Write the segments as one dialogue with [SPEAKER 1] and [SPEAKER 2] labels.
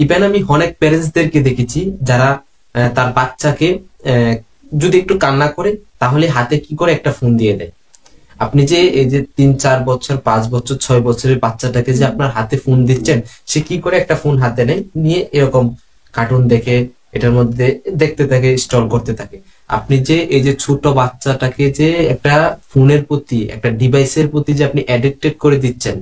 [SPEAKER 1] Even আমি অনেক প্যারেন্টসদেরকে দেখেছি যারা তার বাচ্চাকে যদি একটু কান্না করে তাহলে হাতে কি করে একটা ফোন দিয়ে দেয়। আপনি যে এই যে 3-4 বছর 5 বছর 6 বছরের বাচ্চাটাকে যে আপনার হাতে ফোন দিচ্ছেন, সে কি করে একটা ফোন হাতে নেয়, নিয়ে এরকম কার্টুন দেখে এটার মধ্যে দেখতে থাকে, স্টল করতে থাকে। আপনি যে এই যে ছোট বাচ্চাটাকে যে একটা ফোনের প্রতি, একটা ডিভাইসের প্রতি যে আপনি অ্যাডিক্টেড করে দিচ্ছেন,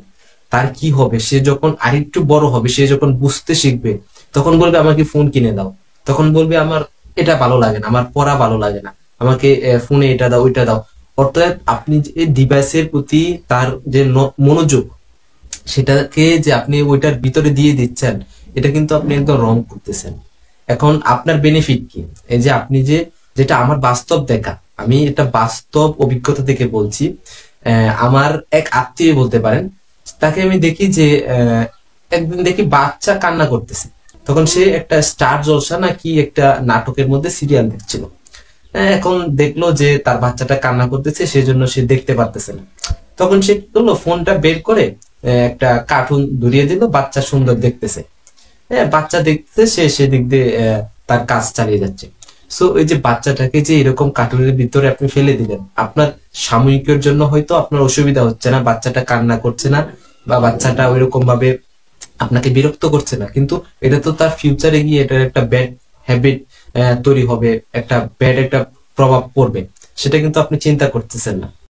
[SPEAKER 1] তার কি হবে? সে যখন আরেকটু বড় হবে, সে যখন বুঝতে শিখবে, তখন বলবে আমাকে ফোন কিনে দাও। তখন বলবে আমার এটা ভালো লাগে না, আমার পড়া ভালো লাগে না, আমাকে ফোনে এটা দাও ওইটা দাও। অর্থাৎ আপনি যে ডিভাইসের প্রতি তার যে মনোযোগ, সেটাকে যে আপনি ওইটার ভিতরে দিয়ে দিচ্ছেন, এটা কিন্তু আপনি একদম রং করতেছেন। এখন আপনার বেনিফিট কি? এই যে আপনি যে, যেটা আমার বাস্তব দেখা, আমি এটা বাস্তব অভিজ্ঞতা থেকে বলছি। আমার এক আত্মীয় বলতে পারেন, তাকে আমি দেখি যে একদিন দেখি বাচ্চা কান্না করতেছে। তখন সে একটা স্টার জলসা নাকি একটা নাটকের মধ্যে সিরিয়াল দেখছিল। এখন দেখলো যে তার বাচ্চাটা কান্না করতেছে, সেজন্য সে দেখতে পারতেছে না। তখন সে কি করলো, ফোনটা বের করে একটা কার্টুন ধরিয়ে দিল, বাচ্চা সুন্দর দেখতেছে। হ্যাঁ, বাচ্চা দেখতে সে সেদিক দিয়ে তার কাজ চালিয়ে যাচ্ছে। সো এই যে বাচ্চাটাকে যে এরকম কার্টুনের ভিতরে আপনি ফেলে দিলেন, আপনার সাময়িকের জন্য হয়তো আপনার অসুবিধা হচ্ছে না, বাচ্চাটা কান্না করছে না, বা বাচ্চাটা ওইরকম ভাবে আপনাকে বিরক্ত করছে না, কিন্তু এটা তো তার ফিউচারে গিয়ে এটার একটা ব্যাড হ্যাবিট তৈরি হবে, একটা ব্যাড একটা প্রভাব পড়বে, সেটা কিন্তু আপনি চিন্তা করতেছেন না।